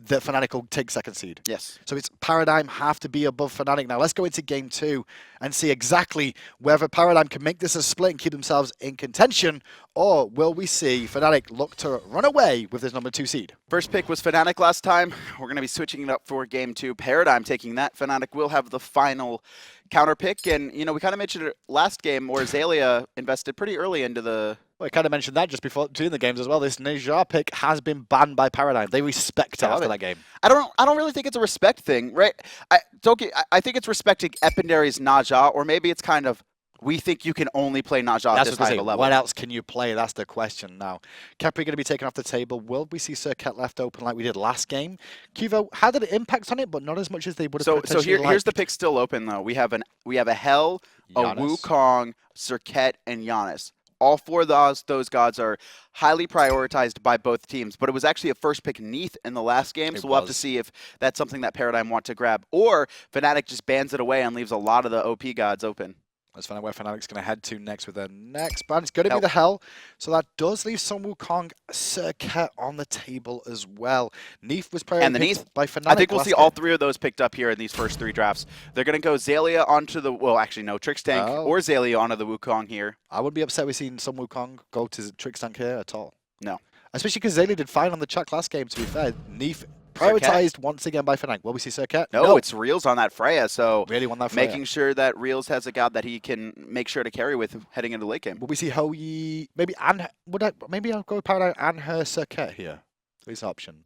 that Fnatic will take second seed. Yes. So it's Paradigm have to be above Fnatic. Now let's go into game 2 and see exactly whether Paradigm can make this a split and keep themselves in contention, or will we see Fnatic look to run away with this number 2 seed? First pick was Fnatic last time. We're going to be switching it up for game 2. Paradigm taking that. Fnatic will have the final counter pick. And, you know, we kind of mentioned it last game where Xaliea invested pretty early into the... Well, I kind of mentioned that just before doing the games as well. This Neith pick has been banned by Paradigm. They respect it after that game. I don't really think it's a respect thing, right? I think it's respecting Epindary's Naja, or maybe it's kind of, we think you can only play Naja at this high of a level. What else can you play? That's the question now. Khepri going to be taken off the table. Will we see Circuit left open like we did last game? Qvo had an impact on it, but not as much as they would have potentially liked. Here's the pick still open though. We have a Hell, a Wukong, Circuit, and Giannis. All 4 of those gods are highly prioritized by both teams, but it was actually a first pick Neith in the last game, so we'll have to see if that's something that Paradigm want to grab, or Fnatic just bans it away and leaves a lot of the OP gods open. Let's find out where Fnatic's going to head to next with their next ban. It's going to be the Hell, so that does leave some Wukong Circuit on the table as well. Neith was prioritized by Fnatic. I think we'll see all 3 of those picked up here in these first 3 drafts. They're going to go Xaliea onto the, well, actually no, Trixtank or Xaliea onto the Wukong here. I wouldn't be upset with seeing some Wukong go to Trixtank here at all. No. Especially because Xaliea did fine on the Chaac last game, to be fair. Neith prioritized once again by Fnatic. Will we see Circuit? No, it's Realzx on that Freya, so really want that Freya. Making sure that Realzx has a god that he can make sure to carry with heading into the late game. Will we see Hoyi? Maybe I'll go with Paradigm and her Circuit here. These options.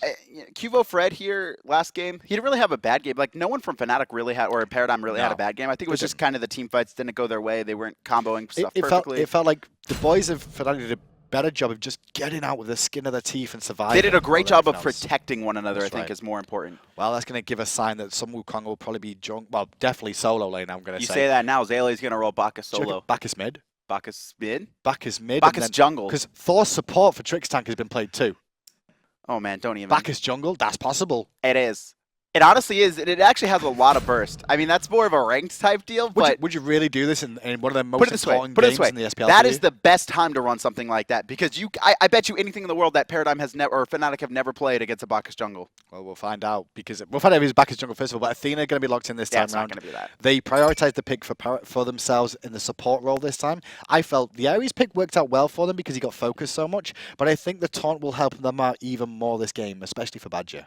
QvoFred here last game, he didn't really have a bad game. Like no one from Fnatic really had, or Paradigm really had a bad game. I think it was just kind of the team fights didn't go their way. They weren't comboing stuff perfectly. It felt like the boys of Fnatic did a better job of just getting out with the skin of their teeth and surviving. They did a great job of protecting one another, I think is more important. Well, that's going to give a sign that some Wukong will probably be definitely solo lane, I'm going to say. You say that now, Xalia's going to roll Bacchus solo. Bacchus mid. Bacchus mid? Bacchus mid. Bacchus jungle. Because Thor's support for Trixtank has been played too. Oh man, don't even. Bacchus jungle, that's possible. It is. It honestly is. It actually has a lot of burst. I mean, that's more of a ranked type deal, but... Would you really do this in one of the most important games in the SPL? That is the best time to run something like that, because I bet you anything in the world that Paradigm has never, or Fnatic have never played against a Bacchus jungle. Well, we'll find out, because we'll find out if it's Bacchus jungle first of all, but Athena going to be locked in this time round. It's not going to be that. They prioritized the pick for themselves in the support role this time. I felt the Ares pick worked out well for them because he got focused so much, but I think the taunt will help them out even more this game, especially for Badgah.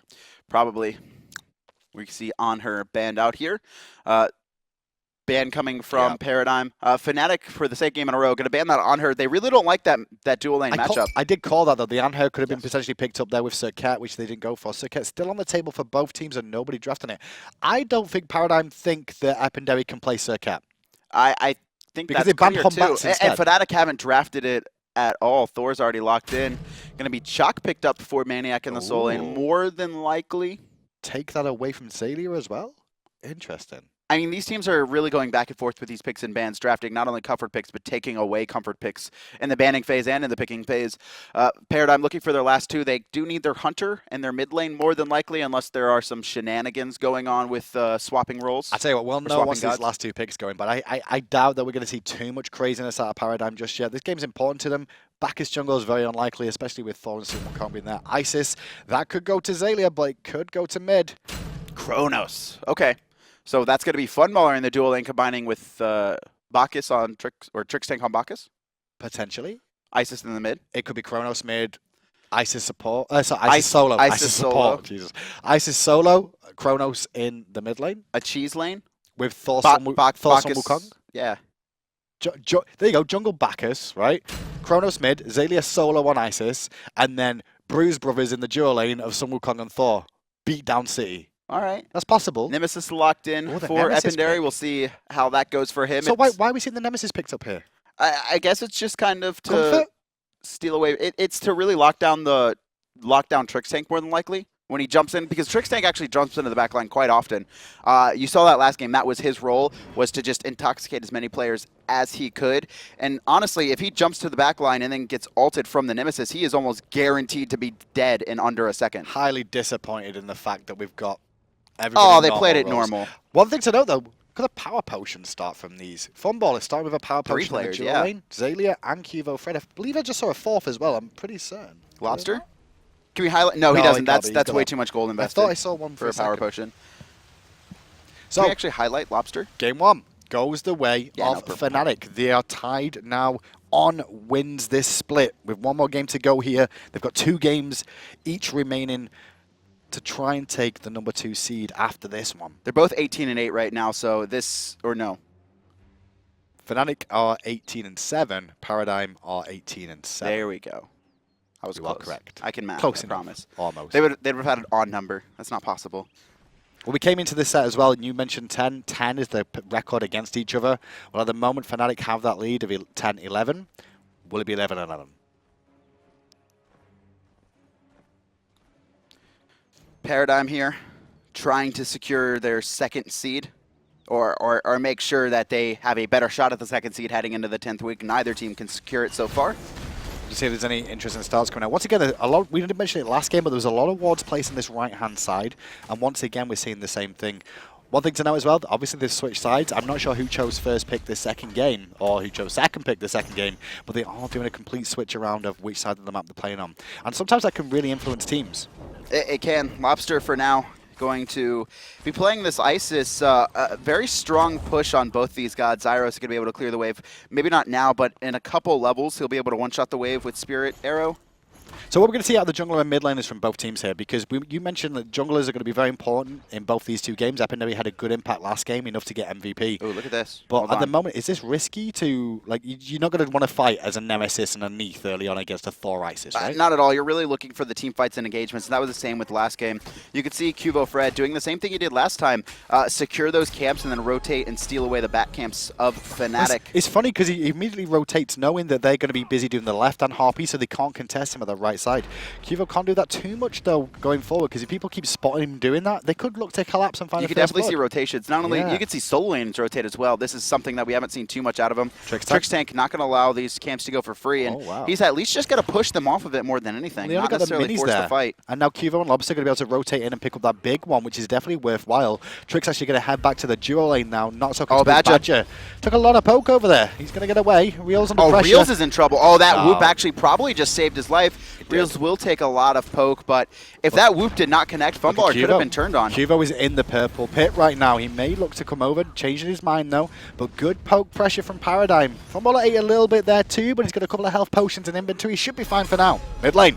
Probably. We can see on her banned out here. Ban coming from Paradigm. Fnatic, for the second game in a row, going to ban that on her. They really don't like that dual lane matchup. I did call that, though. The Anher could have been potentially picked up there with Circuit, which they didn't go for. Circuit's still on the table for both teams and nobody drafting it. I don't think Paradigm think that Epindary can play Circuit. I think because that's they banned clear, too. And Fnatic haven't drafted it at all. Thor's already locked in. Going to be Chaac picked up for maniaKK in the soul lane, more than likely. Take that away from Xaliea as well? Interesting. I mean, these teams are really going back and forth with these picks and bans, drafting not only comfort picks, but taking away comfort picks in the banning phase and in the picking phase. Paradigm looking for their last 2. They do need their Hunter and their mid lane more than likely, unless there are some shenanigans going on with swapping roles. I'll tell you what, we'll know once these last 2 picks going, but I doubt that we're going to see too much craziness out of Paradigm just yet. This game's important to them. Bacchus jungle is very unlikely, especially with Thor and Wukong being there. Isis, that could go to Xaliea, but it could go to mid. Chronos. Okay. So that's going to be Funballer in the dual lane combining with Bacchus on Trixtank on Bacchus? Potentially. Isis in the mid? It could be Chronos mid, Isis support. Isis solo. Isis support. Jesus. Isis solo, Chronos in the mid lane. A cheese lane? With Thor Wukong. Yeah. There you go, jungle Bacchus, right? Chronos mid, Xaliea solo on Isis, and then Bruise Brothers in the dual lane of Sun Wukong and Thor. Beat down City. All right. That's possible. Nemesis locked in for Epindary. We'll see how that goes for him. So why are we seeing the Nemesis picked up here? I guess it's just kind of to steal away. It's to really lock down Trixtank more than likely when he jumps in, because Trixtank actually jumps into the backline quite often. You saw that last game. That was his role, was to just intoxicate as many players as he could. And honestly, if he jumps to the backline and then gets ulted from the Nemesis, he is almost guaranteed to be dead in under a second. Highly disappointed in the fact that we've got they played it normal. One thing to note, though, could a power potion start from these? Funballer starting with a power potion in the dual lane. Xaliea and QvoFred. I believe I just saw a 4th as well. I'm pretty certain. Lawbster? Can we highlight? No, he No, doesn't. he can't be. That's He's way got too much gold I invested thought I saw one for a power second. potion. So, Can we actually highlight Lawbster? game 1 goes the way Yeah, of Fnatic. They are tied now on wins this split with one more game to go here. They've got 2 games each remaining to try and take the number 2 seed after this one. They're both 18-8 right now, so this, or no. Fnatic are 18-7. Paradigm are 18-7. There we go. I was You close. are correct. I can math, Close I enough. promise. Almost. They'd have had an odd number. That's not possible. Well, we came into this set as well, and you mentioned 10. 10 is the record against each other. Well, at the moment, Fnatic have that lead of 10-11. Will it be 11-11? Paradigm here, trying to secure their 2nd seed, or make sure that they have a better shot at the 2nd seed heading into the 10th week. Neither team can secure it so far. To see if there's any interesting starts coming out. Once again, a lot. We didn't mention it last game, but there was a lot of wards placed on this right-hand side, and once again, we're seeing the same thing. One thing to know as well, obviously they've switched sides. I'm not sure who chose first pick this second game, or who chose second pick the second game, but they are doing a complete switch around of which side of the map they're playing on. And sometimes that can really influence teams. It can. Lawbster for now going to be playing this Isis. A very strong push on both these gods. Zyrhoes is going to be able to clear the wave. Maybe not now, but in a couple levels, he'll be able to one-shot the wave with Spirit Arrow. So what we're going to see out of the jungler and mid laners from both teams here, because you mentioned that junglers are going to be very important in both these 2 games. Epindary had a good impact last game, enough to get MVP. Oh, look at this. But at the moment, is this risky to, like, you're not going to want to fight as a Nemesis and a Neith early on against a Thor Isis, right? Not at all. You're really looking for the team fights and engagements, and that was the same with last game. You could see QvoFred doing the same thing he did last time, secure those camps and then rotate and steal away the back camps of Fnatic. It's funny because he immediately rotates knowing that they're going to be busy doing the left-hand harpy, so they can't contest him at the right side. Qvo can't do that too much, though, going forward, because if people keep spotting him doing that, they could look to collapse and find You a could first definitely see blood. rotations. Not only, you could see solo lanes rotate as well. This is something that we haven't seen too much out of him. Trixtank not going to allow these camps to go for free, and he's at least just got to push them off a bit more than anything, They only not got necessarily the minis force there. the fight. And now Qvo and Lawbster are going to be able to rotate in and pick up that big one, which is definitely worthwhile. Trix actually going to head back to the duo lane now, not so Badgah. Took a lot of poke over there. He's going to get away. Realzx under pressure. Realzx is in trouble. Oh, that whoop actually probably just saved his life. Realzx will take a lot of poke, but if that whoop did not connect, Funballer could have been turned on. Qvo is in the purple pit right now. He may look to come over, changing his mind though, but good poke pressure from Paradigm. Funballer ate a little bit there too, but he's got a couple of health potions in inventory. He should be fine for now. Mid lane.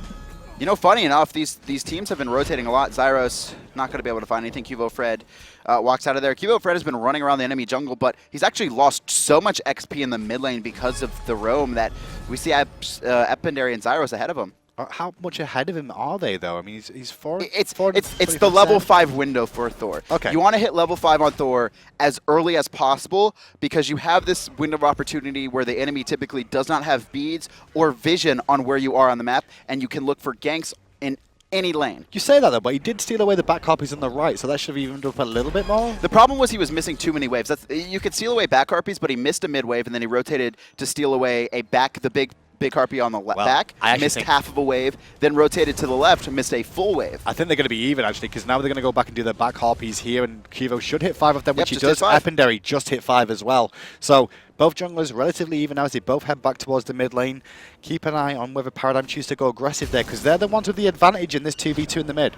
You know, funny enough, these teams have been rotating a lot. Zyrhoes not going to be able to find anything. QvoFred walks out of there. QvoFred has been running around the enemy jungle, but he's actually lost so much XP in the mid lane because of the roam that we see Epindary and Zyrhoes ahead of him. How much ahead of him are they, though? I mean, he's four. It's the level 5 window for Thor. Okay. You want to hit level 5 on Thor as early as possible because you have this window of opportunity where the enemy typically does not have beads or vision on where you are on the map, and you can look for ganks in any lane. You say that, though, but he did steal away the back harpies on the right, so that should have evened up a little bit more. The problem was he was missing too many waves. You could steal away back harpies, but he missed a mid wave, and then he rotated to steal away the big harpy on the back, missed half of a wave, then rotated to the left and missed a full wave. I think they're going to be even, actually, because now they're going to go back and do their back harpies here, and Qvo should hit 5 of them, which he does. Epindary just hit 5 as well. So both junglers relatively even now as they both head back towards the mid lane. Keep an eye on whether Paradigm choose to go aggressive there, because they're the ones with the advantage in this 2v2 in the mid.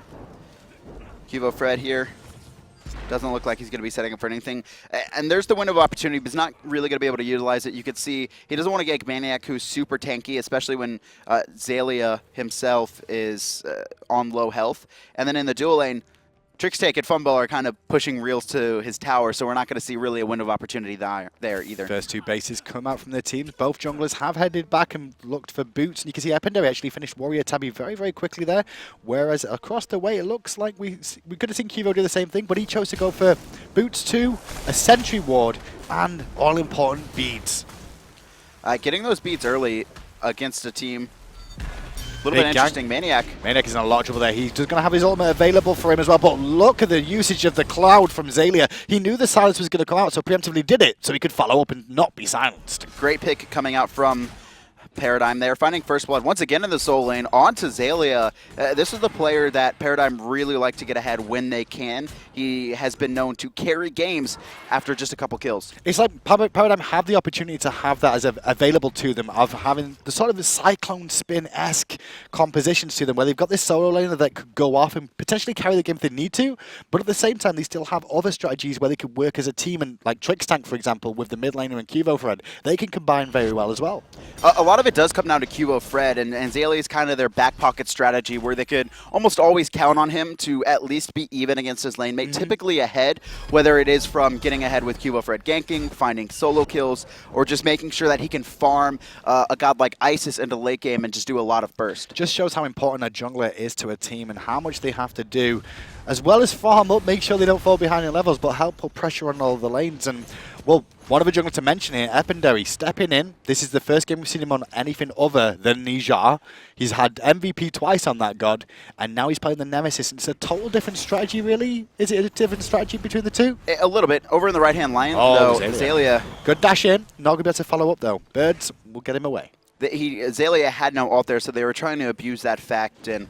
QvoFred here. Doesn't look like he's going to be setting up for anything. And there's the window of opportunity, but he's not really going to be able to utilize it. You could see he doesn't want to get maniaKK, who's super tanky, especially when Xaliea himself is on low health. And then in the dual lane, Trixtank and Funballer are kind of pushing Realzx to his tower, so we're not going to see really a window of opportunity there either. First 2 bases come out from their teams. Both junglers have headed back and looked for boots. And you can see Epindary actually finished Warrior Tabby very, very quickly there. Whereas across the way, it looks like we could have seen Qvo do the same thing, but he chose to go for boots 2, a sentry ward, and all-important beads. Getting those beads early against a team, a little bit interesting. maniaKK is in a lot of trouble there. He's just going to have his ultimate available for him as well. But look at the usage of the cloud from Xaliea. He knew the silence was going to come out, so preemptively did it so he could follow up and not be silenced. Great pick coming out from Paradigm there, finding first blood once again in the soul lane onto Xaliea. This is the player that Paradigm really like to get ahead when they can. He has been known to carry games after just a couple kills. It's like Paradigm have the opportunity to have that as available to them, of having the sort of the Cyclone Spin-esque compositions to them, where they've got this solo laner that could go off and potentially carry the game if they need to, but at the same time they still have other strategies where they could work as a team, and like Trixtank, for example, with the mid laner and QvoFred, they can combine very well as well. A lot of it does come down to QvoFred, and Xaliea is kind of their back pocket strategy where they could almost always count on him to at least be even against his lane mate, typically ahead, whether it is from getting ahead with QvoFred ganking, finding solo kills, or just making sure that he can farm a god like Isis into late game and just do a lot of burst. Just shows how important a jungler is to a team and how much they have to do, as well as farm up, make sure they don't fall behind in levels, but help put pressure on all the lanes. And, well, one of the junglers to mention here, Epindary, stepping in. This is the first game we've seen him on anything other than Nijar. He's had MVP twice on that god, and now he's playing the Nemesis. And it's a total different strategy, really. Is it a different strategy between the two? A little bit. Over in the right-hand line, though, Xaliea. Good dash in. Not going to be able to follow up, though. Birds will get him away. Xaliea had no ult there, so they were trying to abuse that fact and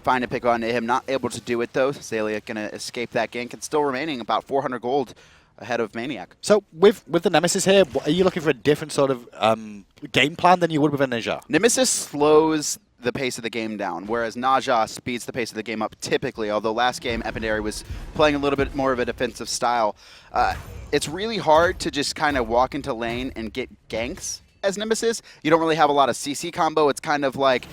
find a pick onto him. Not able to do it, though. Xaliea going to escape that gank and still remaining about 400 gold ahead of maniaKK. So with the Nemesis here, are you looking for a different sort of game plan than you would with a Nijar? Nemesis slows the pace of the game down, whereas Naja speeds the pace of the game up typically, although last game Epindary was playing a little bit more of a defensive style. It's really hard to just kind of walk into lane and get ganks as Nemesis. You don't really have a lot of CC combo. It's kind of like,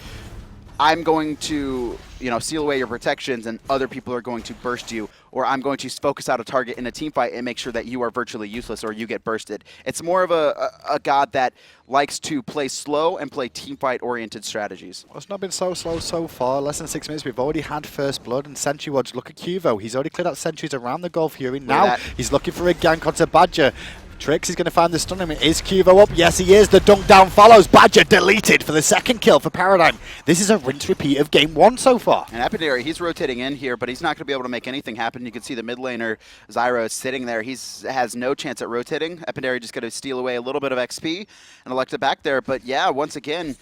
I'm going to, seal away your protections and other people are going to burst you, or I'm going to focus out a target in a team fight and make sure that you are virtually useless or you get bursted. It's more of a god that likes to play slow and play team fight oriented strategies. Well, it's not been so slow so far. Less than 6 minutes. We've already had first blood and Sentry Watch. Look at Cuvo. He's already cleared out sentries around the Golf Fury. Now he's looking for a gank onto Badgah. Trix is going to find the stun. Is Cuvo up? Yes, he is. The dunk down follows. Badgah deleted for the second kill for Paradigm. This is a rinse repeat of game one so far. And Epindary, he's rotating in here, but he's not going to be able to make anything happen. You can see the mid laner, Zyrhoes, sitting there. He has no chance at rotating. Epindary just going to steal away a little bit of XP and elect it back there. But yeah, once again,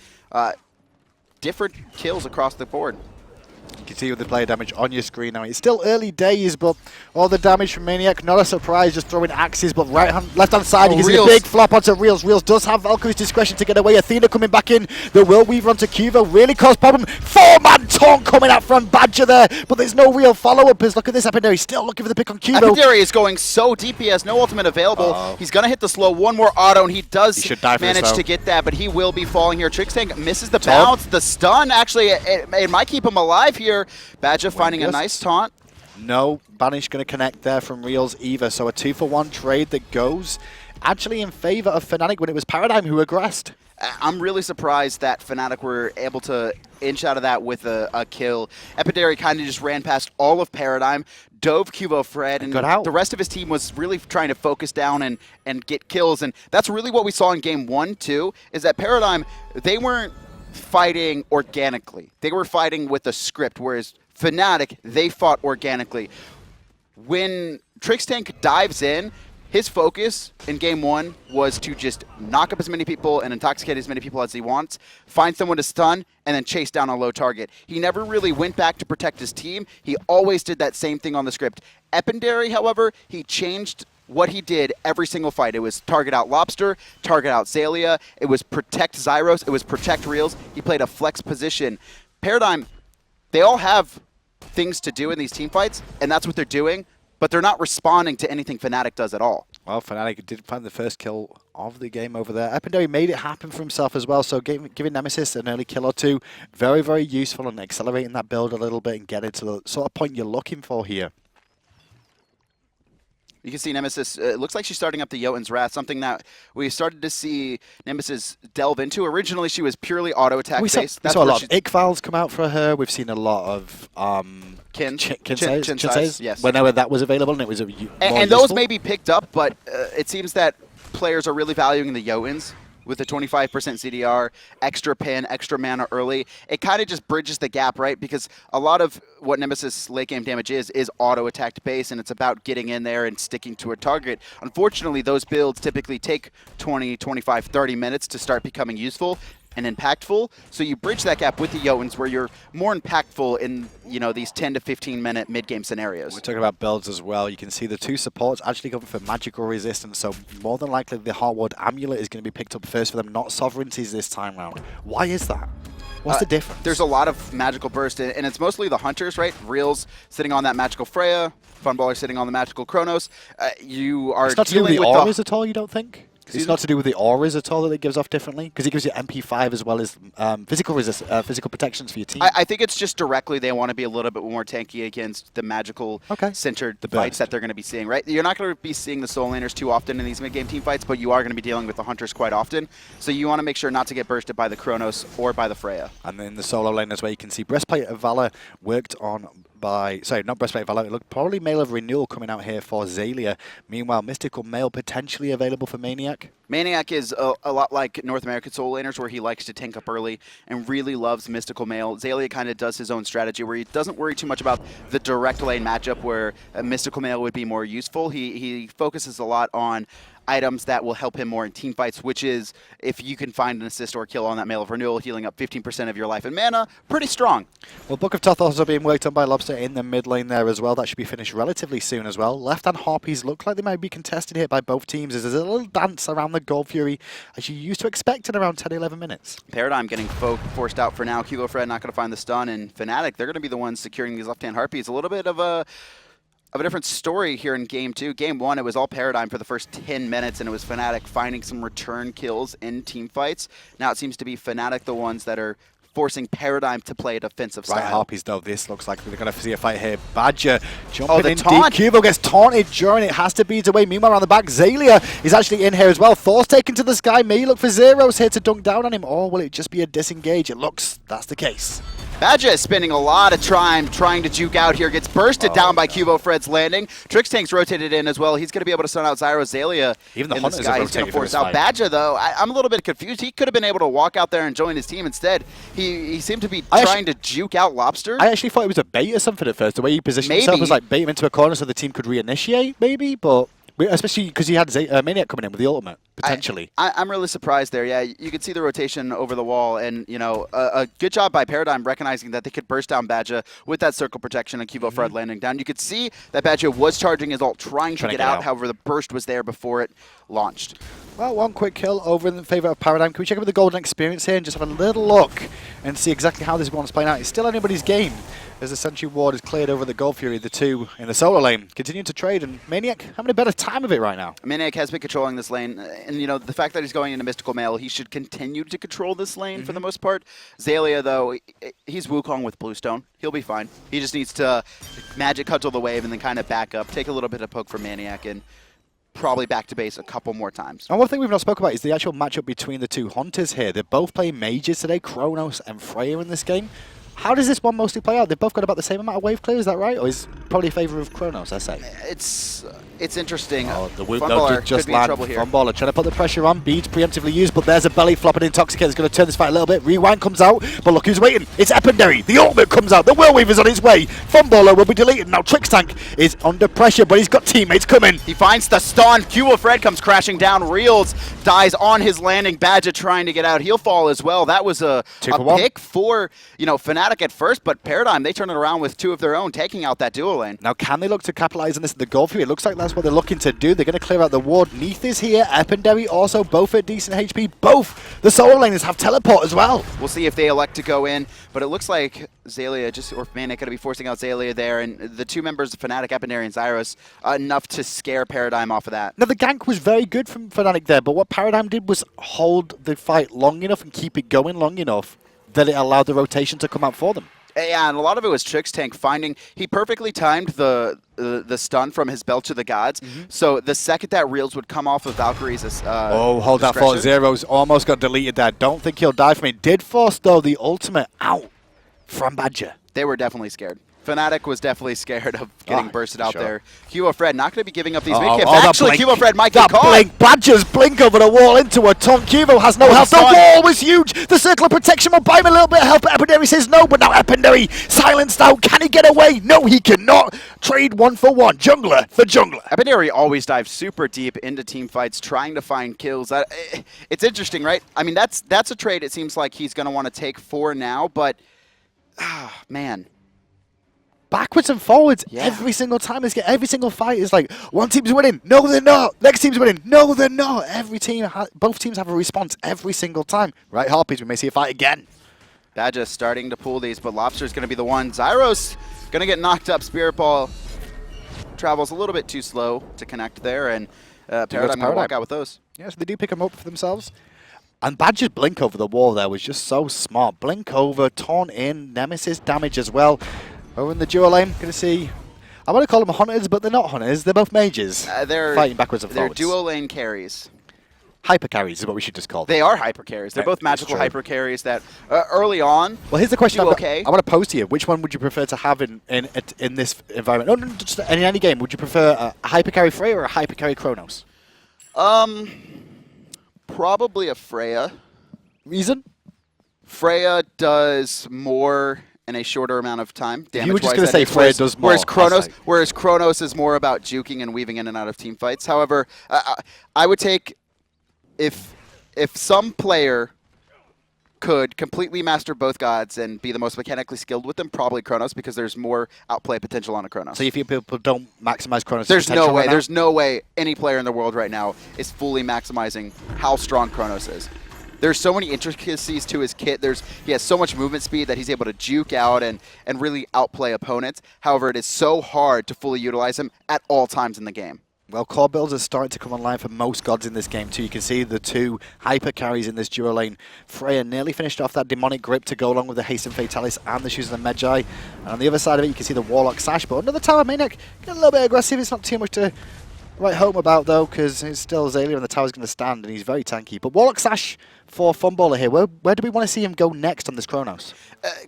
different kills across the board. You can see the player damage on your screen now. It's still early days, but all the damage from maniaKK, not a surprise, just throwing axes, but left-hand side, you can see the big flop onto Realzx. Realzx does have Valkyrie's discretion to get away. Athena coming back in. The Will Weaver onto Cuvo really caused problem. Four-man taunt coming out from Badgah there, but there's no real follow-up. Look at this, Epindary still looking for the pick on Cuvo. Epindary is going so deep, he has no ultimate available. He's going to hit the slow, one more auto, and he should manage to get that, but he will be falling here. Trixtank misses the bounce. The stun, actually, it might keep him alive here. Badgah finding a nice taunt. No banish going to connect there from Realzx either. So a 2-for-1 trade that goes actually in favor of Fnatic when it was Paradigm who aggressed. I'm really surprised that Fnatic were able to inch out of that with a kill. Epindary kind of just ran past all of Paradigm, dove QvoFred, and the rest of his team was really trying to focus down and get kills. And that's really what we saw in game 1, too, is that Paradigm, they weren't fighting organically. They were fighting with a script, whereas Fnatic, they fought organically. When Trixtank dives in, his focus in game 1 was to just knock up as many people and intoxicate as many people as he wants, find someone to stun, and then chase down a low target. He never really went back to protect his team. He always did that same thing on the script. Epindary, however, he changed what he did every single fight. It was target out Lawbster, target out Xaliea, it was protect Zyrhoes, it was protect Realzx. He played a flex position. Paradigm, they all have things to do in these team fights, and that's what they're doing, but they're not responding to anything Fnatic does at all. Well, Fnatic did find the first kill of the game over there. Epindary made it happen for himself as well, so giving Nemesis an early kill or two, very, very useful, and accelerating that build a little bit and getting to the sort of point you're looking for here. You can see Nemesis, it looks like she's starting up the Jotun's Wrath, something that we started to see Nemesis delve into. Originally, she was purely auto-attack based. We saw a lot of Ick come out for her. We've seen a lot of Chin yes. Whenever that was available, and it was and those may be picked up, but it seems that players are really valuing the Jotuns with a 25% CDR, extra pin, extra mana early. It kind of just bridges the gap, right? Because a lot of what Nemesis late game damage is auto-attacked base, and it's about getting in there and sticking to a target. Unfortunately, those builds typically take 20, 25, 30 minutes to start becoming useful. and impactful. So you bridge that gap with the Jotuns where you're more impactful in, you know, these 10 to 15 minute mid-game scenarios. We're talking about builds as well. You can see the two supports actually going for magical resistance, so more than likely the Heartward Amulet is going to be picked up first for them, not sovereignties this time round. Why is that? What's the difference? There's a lot of magical burst, and it's mostly the hunters, right? Realzx sitting on that magical Freya, Funballer sitting on the magical Chronos. You are it's not to do with the dealing auras at all, you don't think? It's not to do with the auras at all that it gives off differently? Because it gives you MP5 as well as physical protections for your team. I think it's just directly they want to be a little bit more tanky against the magical centered fights that they're going to be seeing, right? You're not going to be seeing the soul laners too often in these mid-game team fights, but you are going to be dealing with the hunters quite often. So you want to make sure not to get bursted by the Chronos or by the Freya. And then the solo lane as well, you can see Breastplate of Valor worked on by, sorry, not Breastplate of Valor, it looked probably Mail of Renewal coming out here for Xaliea. Meanwhile, Mystical Mail potentially available for maniaKK. maniaKK is a lot like North American solo laners where he likes to tank up early and really loves Mystical Mail. Xaliea kind of does his own strategy where he doesn't worry too much about the direct lane matchup where a Mystical Mail would be more useful. He focuses a lot on items that will help him more in team fights, which is if you can find an assist or kill on that Mail of Renewal, healing up 15% of your life and mana, pretty strong. Well, Book of Thoth also being worked on by Lawbster in the mid lane there as well. That should be finished relatively soon as well. Left-hand Harpies look like they might be contested here by both teams. There's a little dance around the Gold Fury as you used to expect in around 10-11 minutes. Paradigm getting forced out for now. QvoFred not going to find the stun, and Fanatic, they're going to be the ones securing these left-hand Harpies. A little bit of a different story here in Game 2. Game 1, it was all Paradigm for the first 10 minutes, and it was Fnatic finding some return kills in team fights. Now it seems to be Fnatic the ones that are forcing Paradigm to play a defensive style. Right, Harpies though, this looks like we're going to see a fight here. Badgah jumping the in taunt. deep. Qvo gets taunted during it, has to beat away. Meanwhile, around the back, Xaliea is actually in here as well. Thor's taken to the sky. May look for Zyrhoes here to dunk down on him, or will it just be a disengage? It looks that's the case. Badgah is spending a lot of time trying to juke out here. Gets bursted down by QvoFred's landing. Trixtank's rotated in as well. He's going to be able to stun out Zyrhoes. Xaliea even the in the Hunters sky. He's going to force out Badgah, though. I'm a little bit confused. He could have been able to walk out there and join his team. Instead, he seemed to be trying to juke out Lawbster. I actually thought it was a bait or something at first. The way he positioned himself was like bait him into a corner so the team could reinitiate, maybe, but especially because he had maniaKK coming in with the ultimate, potentially. I'm really surprised there. Yeah, you could see the rotation over the wall, and you know, a good job by Paradigm recognizing that they could burst down Badgah with that circle protection and QvoFred landing down. You could see that Badgah was charging his ult, trying to get out. However, the burst was there before it launched. Well, one quick kill over in favour of Paradigm. Can we check out the golden experience here and just have a little look and see exactly how this one's playing out? It's still anybody's game as the Sentry Ward is cleared over the Gold Fury, the two in the solo lane. Continuing to trade, and maniaKK having a better time of it right now. maniaKK has been controlling this lane, and you know, the fact that he's going into Mystical Mail, he should continue to control this lane for the most part. Xaliea, though, he's Wukong with Bluestone. He'll be fine. He just needs to magic cudgel the wave and then kind of back up, take a little bit of poke from maniaKK, and probably back to base a couple more times. And one thing we've not spoken about is the actual matchup between the two hunters here. They're both playing mages today, Chronos and Freya in this game. How does this one mostly play out? They've both got about the same amount of wave clear, is that right? Or is probably in favour of Chronos, I say? It's interesting. Oh, the Funballer just could be in trouble here. Funballer trying to put the pressure on. Beads preemptively used, but there's a belly flop and Intoxicate that's going to turn this fight a little bit. Rewind comes out, but look who's waiting. It's Epindary. The ultimate comes out. The Whirlweaver's on its way. Funballer will be deleted. Now Trixtank is under pressure, but he's got teammates coming. He finds the stun. QvoFred comes crashing down. Realzx dies on his landing. Badgah trying to get out. He'll fall as well. That was a pick for, you know, Fnatic at first, but Paradigm, they turn it around with two of their own, taking out that duo lane. Now, can they look to capitalize on this at the Gold Fury? It looks like that's what they're looking to do. They're going to clear out the ward. Neith is here. Epindary also, both at decent HP. Both the solo laners have teleport as well. We'll see if they elect to go in, but it looks like Xaliea or maniaKK going to be forcing out Xaliea there, and the two members of Fnatic, Epindary and Zyrhoes, enough to scare Paradigm off of that. Now, the gank was very good from Fnatic there, but what Paradigm did was hold the fight long enough and keep it going long enough that it allowed the rotation to come out for them. Yeah, and a lot of it was Trixtank finding. He perfectly timed the stun from his belt to the gods. So the second that Realzx would come off of Valkyrie's hold that thought. Zyrhoes almost got deleted there. Don't think he'll die from it. Did force, though, the ultimate out from Badgah. They were definitely scared. Fanatic was definitely scared of getting bursted out there. QvoFred not going to be giving up these mid camps. That Actually, blink. QvoFred might That get caught. blink. Badgers blink over the wall into a taunt. Cuvo has no health. The wall was huge. The circle of protection will buy him a little bit of help. Epindary says no, but now Epindary silenced out. Can he get away? No, he cannot. Trade 1-for-1. Jungler for jungler. Epindary always dives super deep into team fights, trying to find kills. It's interesting, right? I mean, that's a trade it seems like he's going to want to take for now, but man. Backwards and forwards every single time. Every single fight is like, one team's winning. No, they're not. Next team's winning. No, they're not. Both teams have a response every single time. Right, Harpies, we may see a fight again. Badgah starting to pull these, but Lawbster's going to be the one. Zyrhoes going to get knocked up. Spirit Ball travels a little bit too slow to connect there, and Paradigm going to walk out with those. Yeah, so they do pick them up for themselves. And Badger's blink over the wall there was just so smart. Blink over, taunt in, Nemesis damage as well. Over in the duo lane, going to see, I want to call them hunters, but they're not hunters. They're both mages. They're fighting backwards and forwards. They're duo lane carries. Hyper carries is what we should just call them. They are hyper carries. They're both magical hyper carries that early on. Well, here's the question I want to pose to you. Which one would you prefer to have in this environment? No, just in any game. Would you prefer a hyper carry Freya or a hyper carry Chronos? Probably a Freya. Reason? Freya does more in a shorter amount of time. You were just going to say Freya does more. Whereas Chronos is more about juking and weaving in and out of team fights. However, I would take if some player could completely master both gods and be the most mechanically skilled with them, probably Chronos, because there's more outplay potential on a Chronos. So you feel people don't maximize Chronos' There's potential no way. right now? There's no way any player in the world right now is fully maximizing how strong Chronos is. There's so many intricacies to his kit. He has so much movement speed that he's able to juke out and really outplay opponents. However, it is so hard to fully utilize him at all times in the game. Well, core builds are starting to come online for most gods in this game too. You can see the two hyper carries in this duo lane. Freya nearly finished off that demonic grip to go along with the Hasten Fatalis and the Shoes of the Magi. And on the other side of it, you can see the Warlock Sash. But under the tower, maniaKK get a little bit aggressive. It's not too much to write home about though, because it's still Xaliea and the tower's going to stand, and he's very tanky. But Warlock Sash for Funballer here. Where do we want to see him go next on this Chronos?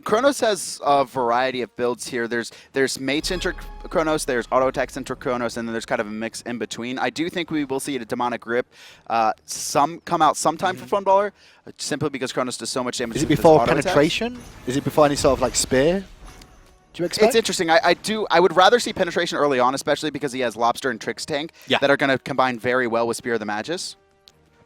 Chronos has a variety of builds here. There's mate-centric Chronos, there's auto-attack-centric Chronos, and then there's kind of a mix in between. I do think we will see a demonic grip come out sometime for Funballer, simply because Chronos does so much damage. Is it before penetration? Is it before any sort of like spear? Do you expect? It's interesting. I would rather see penetration early on, especially because he has Lawbster and Trixtank that are going to combine very well with Spear of the Magus.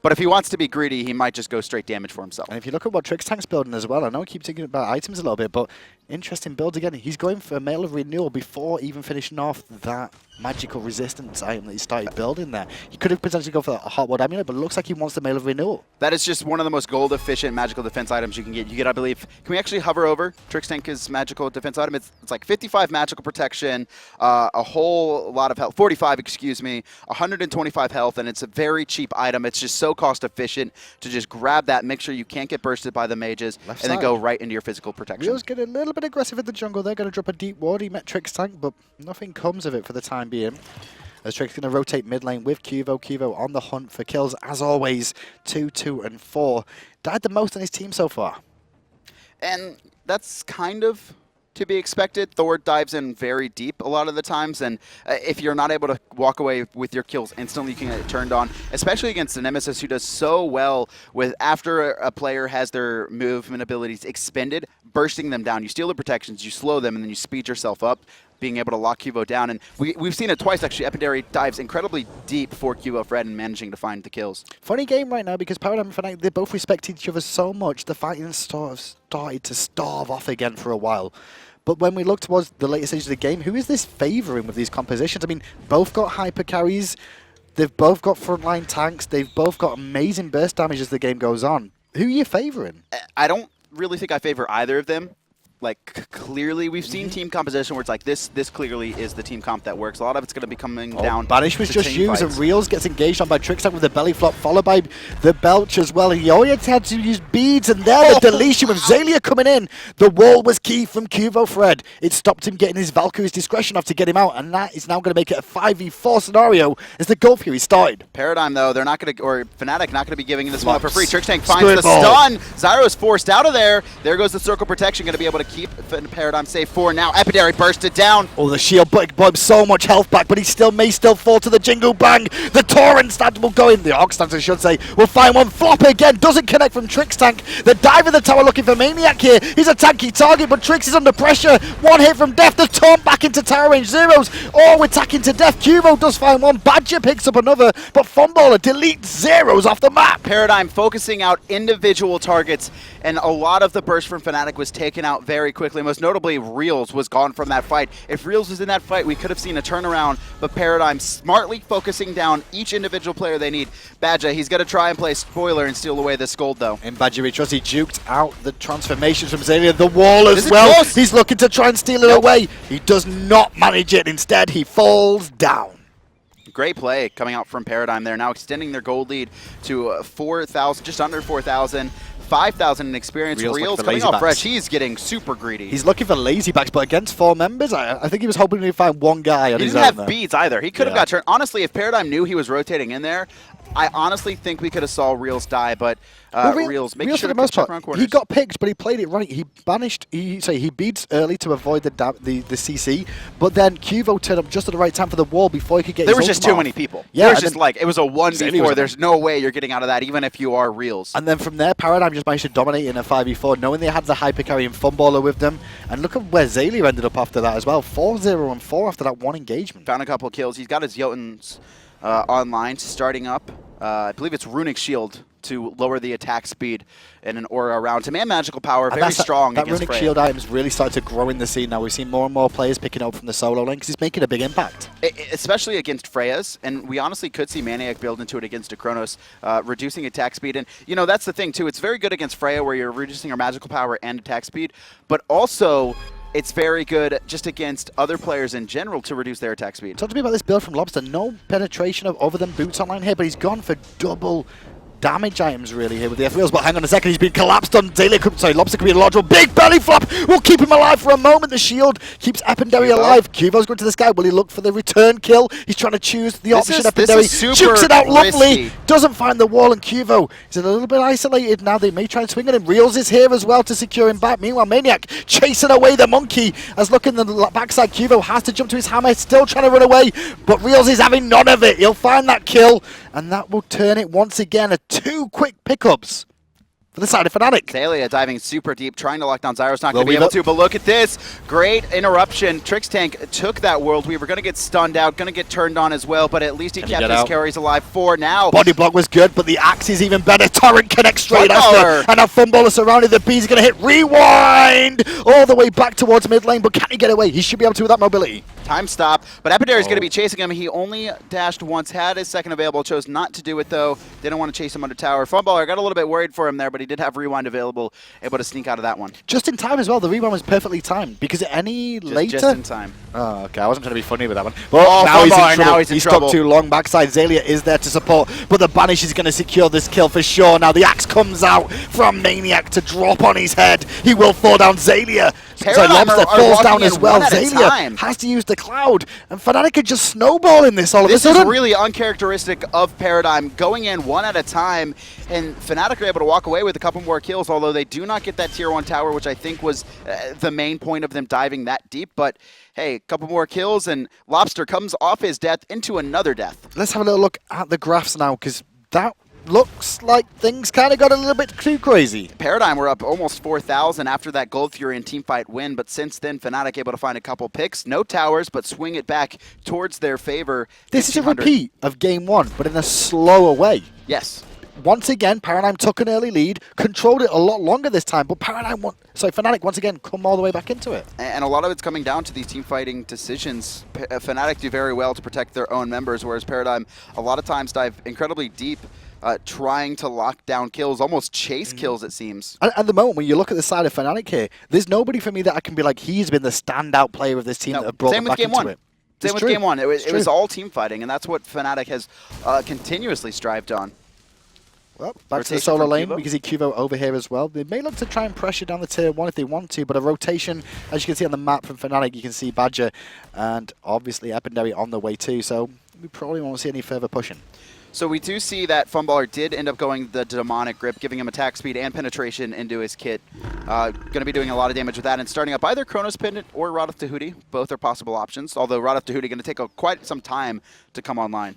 But if he wants to be greedy, he might just go straight damage for himself. And if you look at what Trixtank's building as well, I know I keep thinking about items a little bit, but interesting builds again. He's going for a Mail of Renewal before even finishing off that magical resistance item that he started building there. He could have potentially gone for a Heartward Amulet, but it looks like he wants the Mail of Renewal. That is just one of the most gold-efficient magical defense items you can get. You get, I believe, can we actually hover over Trixtank's magical defense item? It's like 55 magical protection, a whole lot of health, 45, excuse me, 125 health, and it's a very cheap item. It's just so cost-efficient to just grab that, make sure you can't get bursted by the mages, and then go right into your physical protection. Real's getting a little bit aggressive in the jungle. They're going to drop a deep ward. He met Trixtank, but nothing comes of it for the time being. As Trix's going to rotate mid lane with Cuvo. Cuvo on the hunt for kills, as always. 2, 2, and 4. Died the most on his team so far. And that's kind of to be expected. Thor dives in very deep a lot of the times, and if you're not able to walk away with your kills instantly, you can get it turned on, especially against the Nemesis, who does so well with after a player has their movement abilities expended, bursting them down. You steal the protections, you slow them, and then you speed yourself up, being able to lock Cuvo down. And we've seen it twice, actually. Epindary dives incredibly deep for QvoFred and managing to find the kills. Funny game right now, because Paradigm and Fanatic, they both respect each other so much, the fighting sort of started to starve off again for a while. But when we look towards the later stages of the game, who is this favouring with these compositions? I mean, both got hyper carries, they've both got frontline tanks, they've both got amazing burst damage as the game goes on. Who are you favouring? I don't really think I favour either of them. Like, clearly, we've seen team composition where it's like, this clearly is the team comp that works. A lot of it's going to be coming down. Banish was just used, and Realzx gets engaged on by Trixtank with the belly flop, followed by the belch as well. He only had to use beads, and there the deletion with Xaliea coming in. The wall was key from QvoFred. It stopped him getting his Valkyrie's discretion off to get him out, and that is now going to make it a 5v4 scenario as the Gulf Fury started. Paradigm, though, they're not going to, or Fanatic not going to be giving this one up for free. Trixtank finds the stun. Zyrhoes forced out of there. There goes the circle protection, going to be able to keep Paradigm safe for now. Epindary bursted down. Oh, the shield bought him so much health back, but he may still fall to the Jingle Bang. The Torrent stand will go in. The Arc stance, I should say, will find one. Flop again. Doesn't connect from Trixtank. The dive in the tower looking for maniaKK here. He's a tanky target, but Trix is under pressure. One hit from death. The taunt back into tower range. Zyrhoes all attacking to death. Qvo does find one. Badgah picks up another, but Funballer deletes Zyrhoes off the map. Paradigm focusing out individual targets, and a lot of the burst from Fnatic was taken out very quickly. Most notably, Realzx was gone from that fight. If Realzx was in that fight, we could have seen a turnaround, but Paradigm smartly focusing down each individual player they need. Badgah, he's going to try and play spoiler and steal away this gold, though. In Badgah, we trust he juked out the transformations from Xaliea. The wall as This is well. close. He's looking to try and steal it away. He does not manage it. Instead, he falls down. Great play coming out from Paradigm there, now extending their gold lead to 4,000, just under 4,000. 5,000 in experience. Realzx coming out fresh. He's getting super greedy. He's looking for lazy backs, but against 4 members, I think he was hoping to find one guy on his own. He didn't have beads either. He could have got turned. Honestly, if Paradigm knew he was rotating in there, I honestly think we could have saw Realzx die, but Realzx making sure for the to most part, around corners. he got picked, but he played it right. He banished, he beats early to avoid the CC, but then Qvo turned up just at the right time for the wall before he could get There his was just ultimate too off. many people. Yeah, There was just like, it was a 1v4. There's no way you're getting out of that, even if you are Realzx. And then from there, Paradigm just managed to dominate in a 5v4, knowing they had the hyper carry and Funballer with them. And look at where Xaliea ended up after that as well. 4-0 and 4 after that one engagement. Found a couple kills. He's got his Jotuns online, starting up. I believe it's Runic Shield to lower the attack speed in an aura around him. And magical power, very strong That against Runic Freya. Shield item's really started to grow in the scene now. We've seen more and more players picking up from the solo lane because it's making a big impact. Especially against Freya's, and we honestly could see maniaKK build into it against a Chronos, reducing attack speed. And, you know, that's the thing, too. It's very good against Freya where you're reducing her magical power and attack speed, but also it's very good just against other players in general to reduce their attack speed. Talk to me about this build from Lawbster. No penetration of other than boots online here, but he's gone for double damage items really here with the F-Wheels, but hang on a second, he's been collapsed on Lawbster could be a large one. Big belly flop will keep him alive for a moment. The shield keeps Epindary alive. Qvo's going to the sky. Will he look for the return kill? He's trying to choose the option. Epindary jukes it out lovely. Doesn't find the wall, and Qvo is a little bit isolated now. They may try and swing at him. Realzx is here as well to secure him back. Meanwhile, maniaKK chasing away the monkey as looking at the backside. Qvo has to jump to his hammer, still trying to run away, but Realzx is having none of it. He'll find that kill, and that will turn it once again. 2 quick pickups for the side of Fnatic. Xaliea diving super deep, trying to lock down Zyrhoes. Not going to be able to, but look at this. Great interruption. Trixtank took that World Weaver. Going to get stunned out, going to get turned on as well, but at least he kept his carries alive for now. Body block was good, but the axe is even better. Torrent connects straight after. And now Funballer surrounded. The B's going to hit rewind all the way back towards mid lane, but can he get away? He should be able to with that mobility. Time stop, but Epindary is going to be chasing him. He only dashed once, had his second available, chose not to do it though. Didn't want to chase him under tower. Funballer got a little bit worried for him there, but he did have rewind available, able to sneak out of that one. Just in time as well. The rewind was perfectly timed because any later. Just in time. Oh, okay. I wasn't trying to be funny with that one. But now he's in trouble. He stuck too long. Backside Xaliea is there to support, but the banish is going to secure this kill for sure. Now the axe comes out from maniaKK to drop on his head. He will fall down. Xaliea. Lawbster falls down as well. Xaliea has to use the cloud, and Fnatic are just snowballing this all of a sudden. This is really uncharacteristic of Paradigm, going in one at a time, and Fnatic are able to walk away with a couple more kills, although they do not get that tier 1 tower, which I think was the main point of them diving that deep. But hey, a couple more kills, and Lawbster comes off his death into another death. Let's have a little look at the graphs now, because that looks like things kind of got a little bit too crazy. Paradigm were up almost 4,000 after that Gold Fury and teamfight win, but since then, Fnatic able to find a couple picks. No towers, but swing it back towards their favor. This is a repeat of Game 1, but in a slower way. Yes. Once again, Paradigm took an early lead, controlled it a lot longer this time, but Fnatic once again come all the way back into it. And a lot of it's coming down to these team fighting decisions. Fnatic do very well to protect their own members, whereas Paradigm a lot of times dive incredibly deep, trying to lock down kills, almost chase kills, it seems. At the moment, when you look at the side of Fnatic here, there's nobody for me that I can be like, he's been the standout player of this team that have brought them back into it. Same with Game 1. It was all team fighting, and that's what Fnatic has continuously strived on. Well, back to the solo lane. We can see Qvo over here as well. They may look to try and pressure down the tier 1 if they want to, but a rotation, as you can see on the map from Fnatic, you can see Badgah and obviously Epindary on the way too, so we probably won't see any further pushing. So we do see that Funballer did end up going the demonic grip, giving him attack speed and penetration into his kit. Going to be doing a lot of damage with that and starting up either Chronos Pendant or Rod of Tahuti. Both are possible options, although Rod of Tahuti going to take quite some time to come online.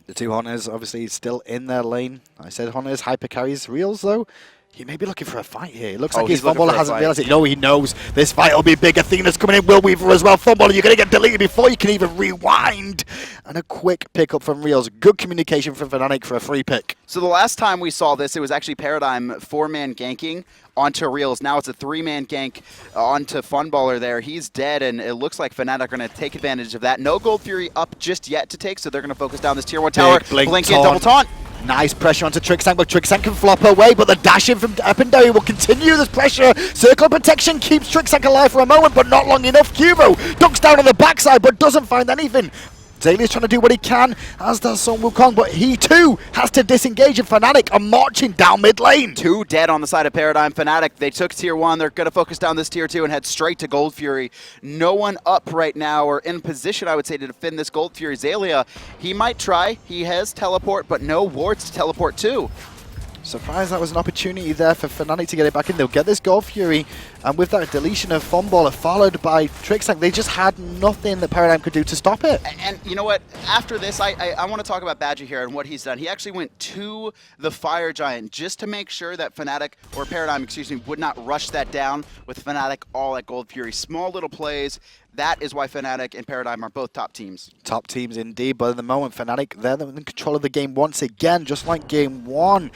The two Hunters obviously still in their lane. I said Hunters, hyper carries. Reals though, he may be looking for a fight here. It looks like his Funballer hasn't realized it. No, he knows this fight will be big. Athena's coming in, Will Weaver as well. Funballer, you're going to get deleted before you can even rewind. And a quick pickup from Reals. Good communication from Fanatic for a free pick. So the last time we saw this, it was actually Paradigm 4-man ganking onto Reals. Now it's a 3-man gank onto Funballer there. He's dead, and it looks like Fnatic are going to take advantage of that. No Gold Fury up just yet to take, so they're going to focus down this tier 1 tower. Blink in, double taunt. Nice pressure onto Trixtank, but Trixtank can flop away, but the dash in from Epindary will continue this pressure. Circle of protection keeps Trixtank alive for a moment, but not long enough. Qvo ducks down on the backside, but doesn't find anything. Xalia's trying to do what he can, as does Son Wukong, but he too has to disengage, and Fnatic are marching down mid lane. 2 dead on the side of Paradigm. Fnatic, they took tier 1. They're going to focus down this tier 2 and head straight to Gold Fury. No one up right now, or in position, I would say, to defend this Gold Fury. Xaliea, he might try. He has teleport, but no wards to teleport to. Surprised that was an opportunity there for Fnatic to get it back in. They'll get this Gold Fury, and with that deletion of Funballer followed by Trixtank, they just had nothing that Paradigm could do to stop it. And you know what? After this, I want to talk about Badgah here and what he's done. He actually went to the Fire Giant just to make sure that Fnatic, or Paradigm, excuse me, would not rush that down with Fnatic all at Gold Fury. Small little plays. That is why Fnatic and Paradigm are both top teams. Top teams indeed, but at the moment, Fnatic, they're in control of the game once again, just like game 1,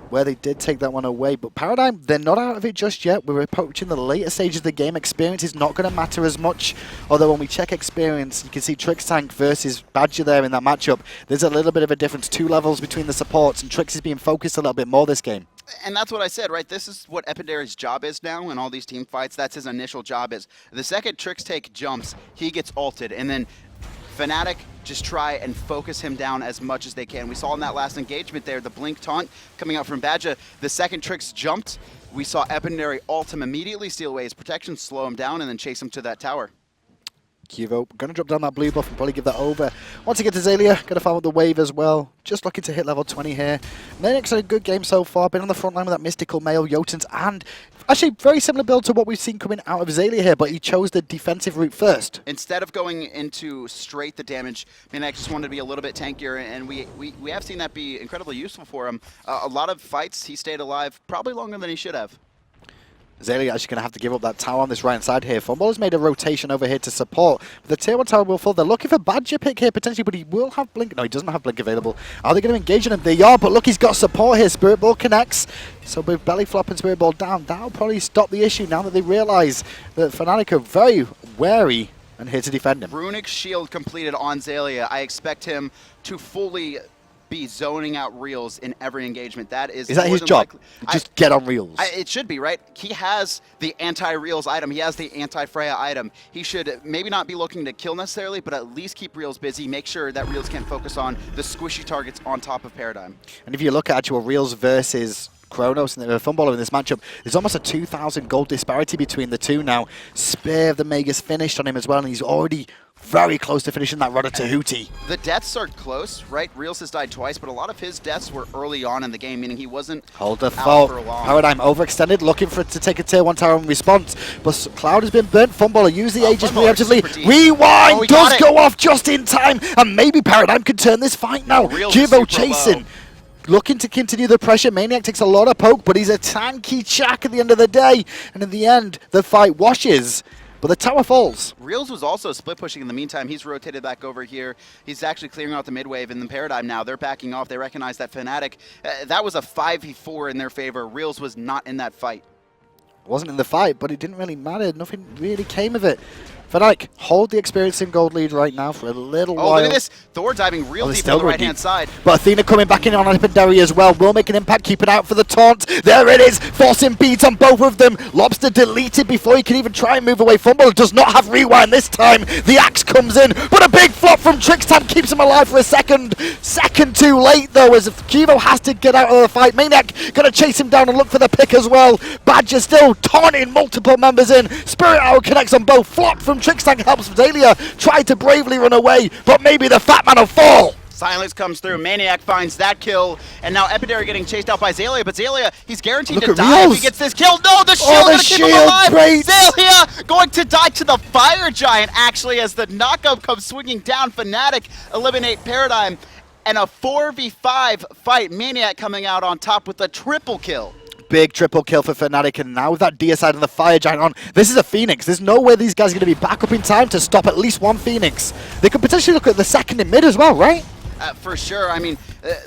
where they did take that one away. But Paradigm, they're not out of it just yet. We're approaching the later stages of the game. Experience is not going to matter as much, although when we check experience, you can see Trixtank versus Badgah there in that matchup. There's a little bit of a difference, 2 levels between the supports, and Trix is being focused a little bit more this game. And that's what I said, right? This is what Epidary's job is now in all these team fights. That's his initial job is. The second Trixtank jumps, he gets ulted, and then Fnatic just try and focus him down as much as they can. We saw in that last engagement there, the blink taunt coming out from Badgah. The second Trix jumped, we saw Epindary ult him immediately, steal away his protection, slow him down, and then chase him to that tower. Qvo going to drop down that blue buff and probably give that over. Once again to Xaliea, going to follow the wave as well. Just looking to hit level 20 here. maniaKK's had a good game so far, been on the front line with that mystical male Jotuns, and actually very similar build to what we've seen coming out of Xaliea here, but he chose the defensive route first. Instead of going into straight the damage, maniaKK just wanted to be a little bit tankier, and we have seen that be incredibly useful for him. A lot of fights, he stayed alive probably longer than he should have. Xaliea actually going to have to give up that tower on this right side here. Funballer's made a rotation over here to support. The tier 1 tower will fall. They're looking for Badgah pick here potentially, but he will have Blink. No, he doesn't have Blink available. Are they going to engage on him? They are, but look, he's got support here. Spirit Ball connects. So with Belly Flop and Spirit Ball down, that'll probably stop the issue now that they realize that Fnatic are very wary and here to defend him. Runic Shield completed on Xaliea. I expect him to fully be zoning out Reals in every engagement. That is that his job? Just get on Reals. It should be, right? He has the anti-Reals item. He has the anti-Freya item. He should maybe not be looking to kill necessarily, but at least keep Reals busy. Make sure that Reals can focus on the squishy targets on top of Paradigm. And if you look at actual Reals versus Chronos and the Funballer in this matchup, there's almost a 2,000 gold disparity between the two now. Spear of the Magus finished on him as well, and he's already very close to finishing that Rod of Tahuti. The deaths are close, right? Reals has died twice, but a lot of his deaths were early on in the game, meaning he wasn't Hold the out for a long. Paradigm overextended, looking for it to take a tier 1 tower in response, but Cloud has been burnt. Funballer use the Aegis preemptively. Rewind does go off just in time, and maybe Paradigm can turn this fight now. Qvo chasing. Looking to continue the pressure. maniaKK takes a lot of poke, but he's a tanky Chaac at the end of the day. And in the end, the fight washes, but the tower falls. Reals was also split pushing in the meantime. He's rotated back over here. He's actually clearing out the mid wave in the Paradigm now. They're backing off. They recognize that Fnatic. That was a 5v4 in their favor. Reals was not in that fight. Wasn't in the fight, but it didn't really matter. Nothing really came of it. Fnatic hold the experience in gold lead right now for a little while. Oh, look at this. Thor diving real deep on the right-hand side. But Athena coming back in on Epindary as well. Will make an impact, keep it out for the taunt. There it is. Forcing beads on both of them. Lawbster deleted before he can even try and move away. Funballer does not have rewind this time. The axe comes in, but a big flop from Trixtank keeps him alive for a second. Second too late though, as Qvo has to get out of the fight. maniaKK gonna chase him down and look for the pick as well. Badgah still taunting multiple members in. Spirit Arrow connects on both. Flop from Trixtank helps Xaliea. Tried to bravely run away, but maybe the fat man will fall. Silence comes through. maniaKK finds that kill, and now Epindary getting chased out by Xaliea, but Xaliea, he's guaranteed to die if he gets this kill. No, the shield gonna keep him alive! Xaliea going to die to the Fire Giant, actually, as the knockup comes swinging down. Fnatic eliminate Paradigm, and a 4v5 fight. maniaKK coming out on top with a triple kill. Big triple kill for Fnatic, and now with that deicide and the Fire Giant on, this is a Phoenix. There's no way these guys are going to be back up in time to stop at least one Phoenix. They could potentially look at the second in mid as well, right? For sure. I mean,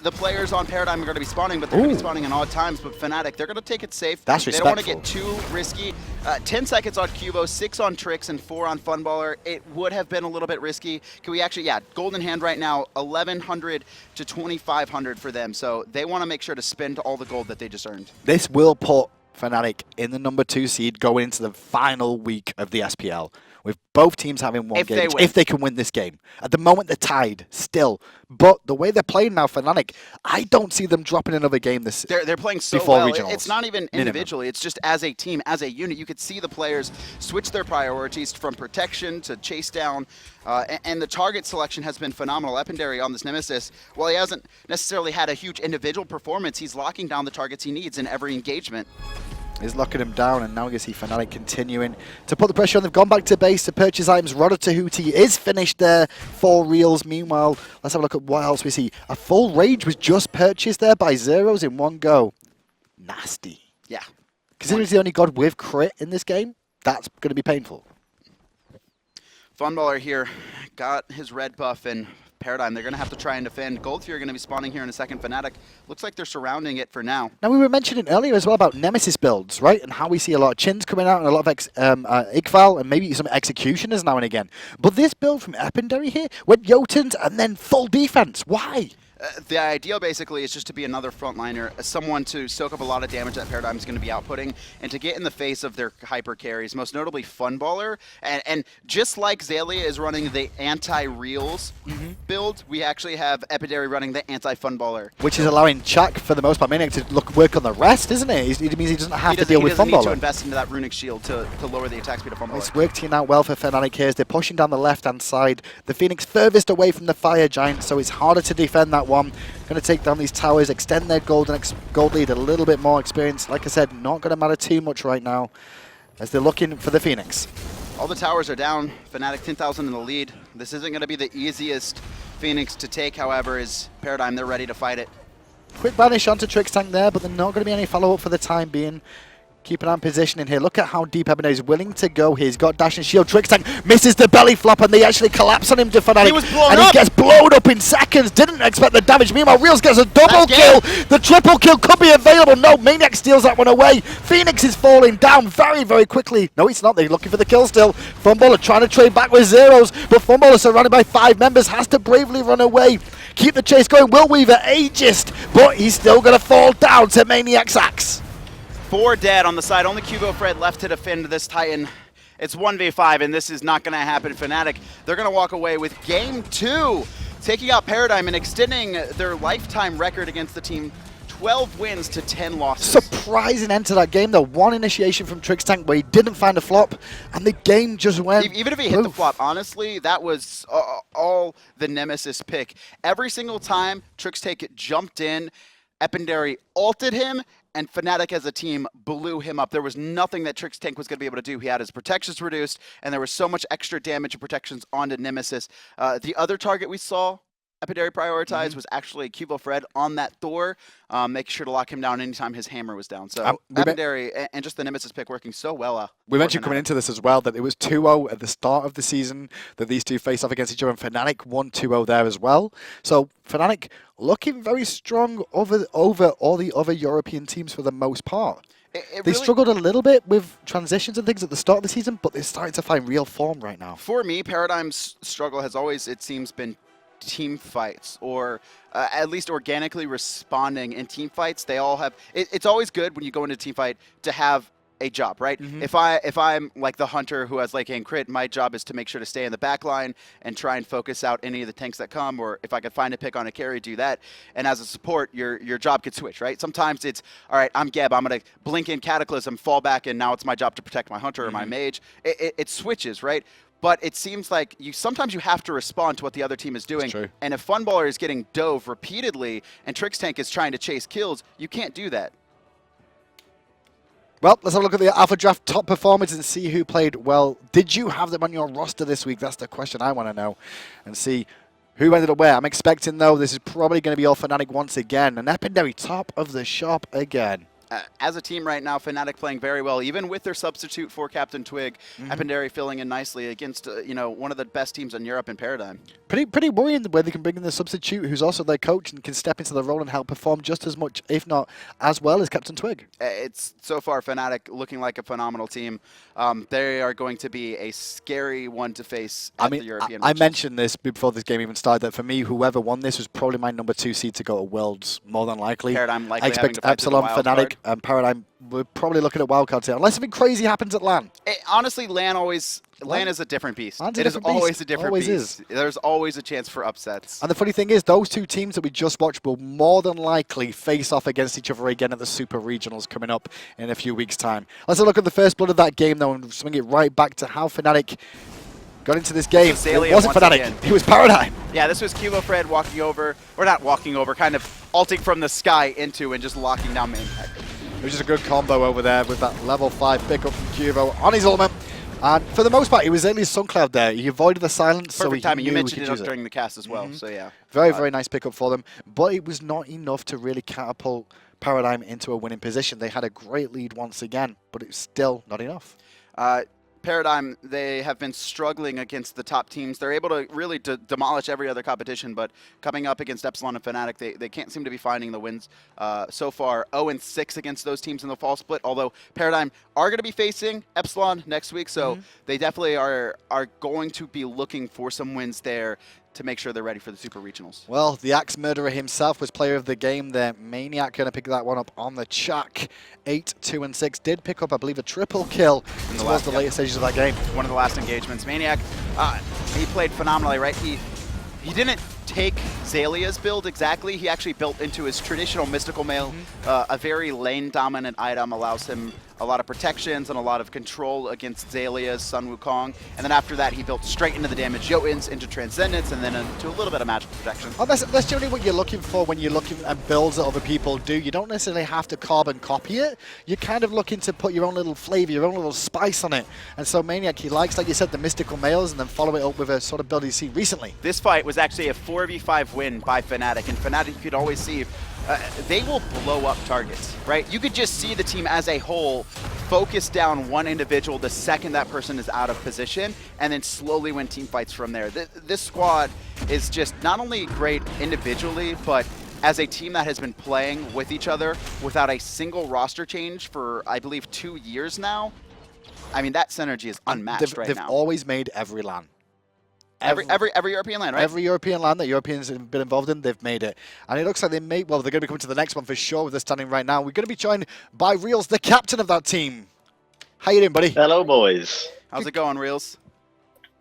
the players on Paradigm are going to be spawning, but they're going to be spawning in odd times. But Fnatic, they're going to take it safe. That's respectful. They don't want to get too risky. 10 seconds on Qvo, 6 on Trix, and 4 on Funballer. It would have been a little bit risky. Can we actually, yeah, golden hand right now, 1,100 to 2,500 for them. So they want to make sure to spend all the gold that they just earned. This will put Fnatic in the number 2 seed going into the final week of the SPL, with both teams having one game if they can win this game. At the moment, they're tied still, but the way they're playing now, Fnatic, I don't see them dropping another game this. They're playing so before well. regionals. It's not even individually. It's just as a team, as a unit. You could see the players switch their priorities from protection to chase down, and the target selection has been phenomenal. Epindary on this Nemesis, while he hasn't necessarily had a huge individual performance, he's locking down the targets he needs in every engagement. Is locking him down, and now we can see Fnatic continuing to put the pressure on. They've gone back to base to purchase items. Rodder Tahuti is finished there for Reals. Meanwhile, let's have a look at what else we see. A full Rage was just purchased there by Zyrhoes in one go. Nasty. Yeah. Considering he's the only god with crit in this game, that's going to be painful. Funballer here got his red buff, and Paradigm, they're going to have to try and defend. Goldfear are going to be spawning here in a second. Fnatic looks like they're surrounding it for now. Now, we were mentioning earlier as well about Nemesis builds, right? And how we see a lot of Chins coming out and a lot of Igval and maybe some Executioners now and again. But this build from Epindary here went Jotuns and then full defense. Why? The ideal basically is just to be another frontliner, someone to soak up a lot of damage that Paradigm is going to be outputting, and to get in the face of their hyper carries, most notably Funballer. And just like Xaliea is running the anti-Reals build, we actually have Epindary running the anti-Funballer. Which is allowing Chaac, for the most part, maniaKK to work on the rest, isn't it? It means he doesn't have to deal with Funballer. He doesn't need to invest into that runic shield to lower the attack speed of Funballer. It's working out well for Fnatic here as they're pushing down the left-hand side. The Phoenix furthest away from the Fire Giant, so it's harder to defend that one. Going to take down these towers, extend their gold lead a little bit more experience. Like I said, not going to matter too much right now as they're looking for the Phoenix. All the towers are down. Fnatic 10,000 in the lead. This isn't going to be the easiest Phoenix to take, however, is Paradigm. They're ready to fight it. Quick banish onto Trixtank there, but there's not going to be any follow-up for the time being. Keep an eye on positioning here. Look at how deep Epindary is willing to go here. He's got dash and shield. Trixtank misses the belly flop, and they actually collapse on him to Fnatic. He was blown and up. He gets blown up in seconds. Didn't expect the damage. Meanwhile, Reals gets a double kill. The triple kill could be available. No, maniaKK steals that one away. Phoenix is falling down very, very quickly. No, it's not. They're looking for the kill still. Funballer trying to trade back with Zyrhoes, but Funballer surrounded by 5 members has to bravely run away. Keep the chase going. Will Weaver ageist, but he's still going to fall down to maniaKK's axe. 4 dead on the side. Only QvoFred left to defend this Titan. It's 1v5, and this is not going to happen. Fnatic, they're going to walk away with Game 2, taking out Paradigm and extending their lifetime record against the team. 12 wins to 10 losses. Surprising end to that game, though. One initiation from Trixtank where he didn't find a flop, and the game just went. Even if he hit the flop, honestly, that was all the Nemesis pick. Every single time Trixtank jumped in, Epindary ulted him, and Fnatic as a team blew him up. There was nothing that Trixtank was going to be able to do. He had his protections reduced, and there was so much extra damage and protections onto Nemesis. The other target we saw Epindary prioritized was actually QvoFred on that Thor, making sure to lock him down anytime his hammer was down. So Epindary and just the Nemesis pick working so well. We mentioned coming into this as well that it was 2-0 at the start of the season that these two faced off against each other, and Fnatic won 2-0 there as well. So Fnatic looking very strong over all the other European teams for the most part. They really struggled a little bit with transitions and things at the start of the season, but they're starting to find real form right now. For me, Paradigm's struggle has always, it seems, been team fights, or at least organically responding in team fights. They all have, it's always good when you go into a team fight to have a job, right? If I'm like the hunter who has late game crit, my job is to make sure to stay in the back line and try and focus out any of the tanks that come, or if I could find a pick on a carry, do that. And as a support, your job could switch, right? Sometimes it's, all right, I'm Geb, I'm going to blink in Cataclysm, fall back, and now it's my job to protect my hunter or my mage. It switches, right? but it seems like sometimes you have to respond to what the other team is doing. True. And if Funballer is getting dove repeatedly and Trixtank is trying to chase kills, you can't do that. Well, let's have a look at the Alpha Draft top performers and see who played well. Did you have them on your roster this week? That's the question I want to know. And see who ended up where. I'm expecting, though, this is probably going to be all Fanatic once again. And Epindary top of the shop again. As a team right now, Fnatic playing very well, even with their substitute for Captain Twig. Epindary filling in nicely against one of the best teams in Europe in Paradigm. Pretty worrying the way they can bring in the substitute, who's also their coach and can step into the role and help perform just as much, if not as well, as Captain Twig. It's so far Fnatic looking like a phenomenal team. They are going to be a scary one to face at the European. I mentioned this before this game even started, that for me, whoever won this was probably my number 2 seed to go to Worlds, more than likely. Paradigm likely I expect Epsilon, Fnatic, and Paradigm. We're probably looking at wildcards here, unless something crazy happens at LAN. Honestly, LAN is a different beast. LAN's it is always a different beast. Is. There's always a chance for upsets. And the funny thing is, those two teams that we just watched will more than likely face off against each other again at the Super Regionals coming up in a few weeks' time. Let's have a look at the first blood of that game, though, and swing it right back to how Fnatic got into this game. It wasn't Fnatic, it was Paradigm. Yeah, this was QvoFred walking over, or not walking over, kind of ulting from the sky into and just locking down maniaKK. It was just a good combo over there with that level 5 pickup from Qvo on his ultimate. And for the most part, he was in his sun cloud there. He avoided the silence. Perfect so timing. You knew mentioned it during the cast as well, so yeah. Very nice pickup for them. But it was not enough to really catapult Paradigm into a winning position. They had a great lead once again, but it's still not enough. Paradigm, they have been struggling against the top teams. They're able to really demolish every other competition, but coming up against Epsilon and Fnatic, they can't seem to be finding the wins so far. 0-6 against those teams in the fall split, although Paradigm are going to be facing Epsilon next week, so they definitely are going to be looking for some wins there to make sure they're ready for the Super Regionals. Well, the Axe Murderer himself was player of the game there. maniaKK going to pick that one up on the Chaac. 8, 2, and 6. Did pick up, I believe, a triple kill towards the later stages of that game. One of the last engagements. maniaKK, he played phenomenally, right? He didn't take Xalia's build exactly. He actually built into his traditional mystical mail. A very lane-dominant item, allows him a lot of protections and a lot of control against Xalia's Sun Wukong. And then after that, he built straight into the damage Jotuns, into Transcendence, and then into a little bit of magical protection. Oh, that's generally what you're looking for when you're looking at builds that other people do. You don't necessarily have to carbon copy it. You're kind of looking to put your own little flavor, your own little spice on it. And so maniaKK, he likes, like you said, the mystical mails, and then follow it up with a sort of build you've seen recently. This fight was actually a 4v5 win by Fnatic, and Fnatic, you could always see, they will blow up targets, right? You could just see the team as a whole focus down one individual the second that person is out of position, and then slowly win team fights from there. This squad is just not only great individually, but as a team that has been playing with each other without a single roster change for, I believe, 2 years now. I mean, that synergy is unmatched right now. They've always made every LAN. Every European LAN, right? Every European LAN that Europeans have been involved in, they've made it. And it looks like they're going to be coming to the next one for sure with the standing right now. We're going to be joined by Realzx, the captain of that team. How you doing, buddy? Hello, boys. How's it going, Realzx?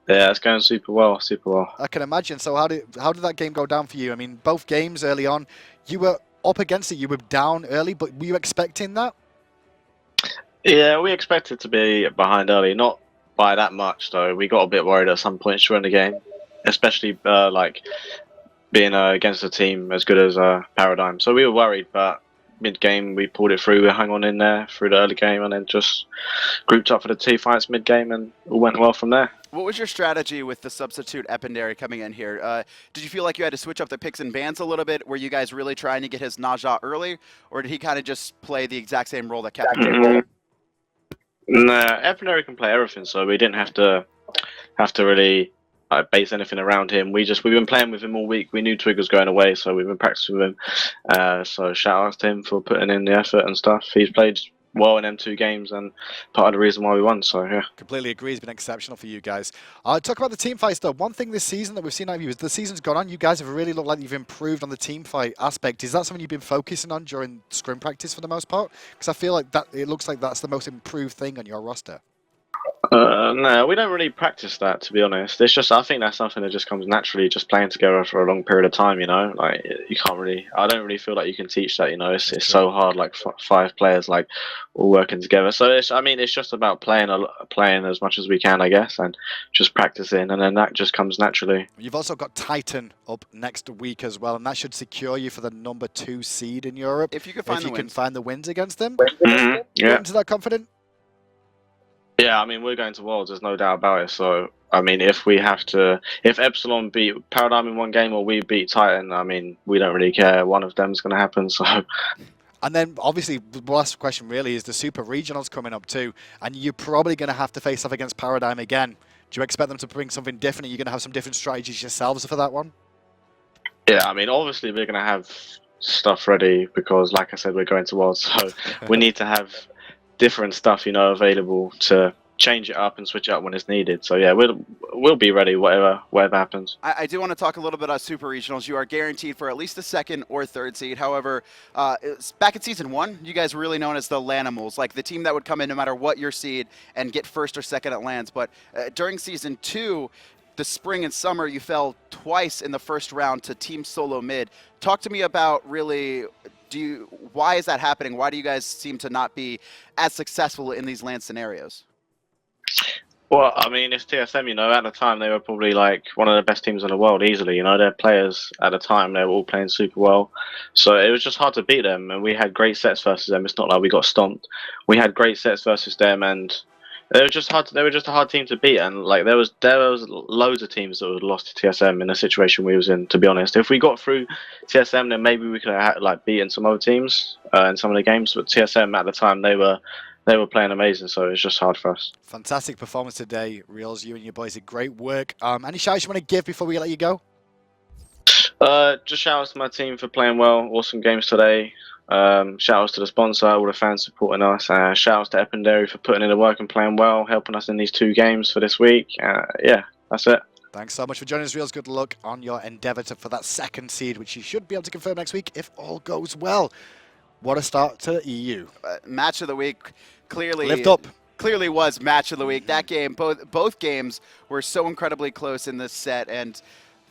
Yeah, it's going super well, super well. I can imagine. So how did that game go down for you? I mean, both games early on, you were up against it. You were down early, but were you expecting that? Yeah, we expected to be behind early, not by that much though. We got a bit worried at some points during the game, especially like being against a team as good as Paradigm. So we were worried, but mid-game we pulled it through. We hung on in there through the early game and then just grouped up for the T fights mid-game and all went well from there. What was your strategy with the substitute Epindary coming in here? Did you feel like you had to switch up the picks and bans a little bit? Were you guys really trying to get his Naja early, or did he kind of just play the exact same role that Captain did? Nah, Epindary can play everything, so we didn't have to really base anything around him. We've been playing with him all week. We knew Twig was going away, so we've been practicing with him. So shout out to him for putting in the effort and stuff. He's played well in them 2 games and part of the reason why we won, so yeah. Completely agree, it's been exceptional for you guys. Talk about the team fights though. One thing this season that we've seen out of you is the season's gone on, you guys have really looked like you've improved on the team fight aspect. Is that something you've been focusing on during scrim practice for the most part? Because I feel like it looks like that's the most improved thing on your roster. No, we don't really practice that, to be honest. It's just, I think that's something that just comes naturally, just playing together for a long period of time, you know? Like, you can't really, I don't really feel like you can teach that, you know? It's so hard, like, 5 players, like, all working together. So, it's, I mean, it's just about playing playing as much as we can, I guess, and just practicing, and then that just comes naturally. You've also got Titan up next week as well, and that should secure you for the #2 seed in Europe. If you can find the wins against them. Yeah. Into that confident? Yeah, I mean, we're going to Worlds, there's no doubt about it. So, I mean, if Epsilon beat Paradigm in one game or we beat Titan, I mean, we don't really care. One of them's going to happen, so... And then, obviously, the last question really is the Super Regionals coming up too, and you're probably going to have to face off against Paradigm again. Do you expect them to bring something different? Are you going to have some different strategies yourselves for that one? Yeah, I mean, obviously, we're going to have stuff ready because, like I said, we're going to Worlds, so we need to have different stuff, you know, available to change it up and switch it up when it's needed. So yeah, we'll be ready whatever happens. I do want to talk a little bit about Super Regionals. You are guaranteed for at least the 2nd or 3rd seed. However, back in Season 1, you guys were really known as the Lanimals, like the team that would come in no matter what your seed and get 1st or 2nd at lands. But during Season 2, the spring and summer, you fell twice in the 1st round to Team Solo Mid. Talk to me about really... why is that happening? Why do you guys seem to not be as successful in these land scenarios? Well, I mean, it's TSM, you know, at the time they were probably like one of the best teams in the world easily, you know, their players at the time, they were all playing super well. So it was just hard to beat them, and we had great sets versus them. It's not like we got stomped. We had great sets versus them, and they were just a hard team to beat, and like there was loads of teams that would have lost to TSM in the situation we was in, to be honest. If we got through TSM, then maybe we could have like beaten some other teams in some of the games, but TSM at the time they were playing amazing, so it's just hard for us. Fantastic performance today, Reals. You and your boys did great work. Any shouts you want to give before we let you go? Just shout outs to my team for playing well. Awesome games today. Shout outs to the sponsor, all the fans supporting us. Shout outs to Epindary for putting in the work and playing well, helping us in these 2 games for this week. Yeah, that's it. Thanks so much for joining us, Reals. Good luck on your endeavour for that 2nd seed, which you should be able to confirm next week if all goes well. What a start to EU. Match of the week, clearly lived up. Clearly was match of the week. That game, both games were so incredibly close in this set, and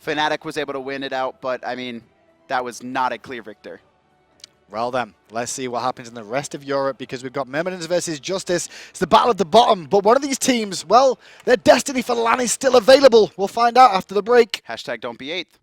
Fnatic was able to win it out, but I mean, that was not a clear victor. Well then, let's see what happens in the rest of Europe, because we've got Myrmidons versus Justice. It's the battle at the bottom, but one of these teams, well, their destiny for LAN is still available. We'll find out after the break. #don't be 8th.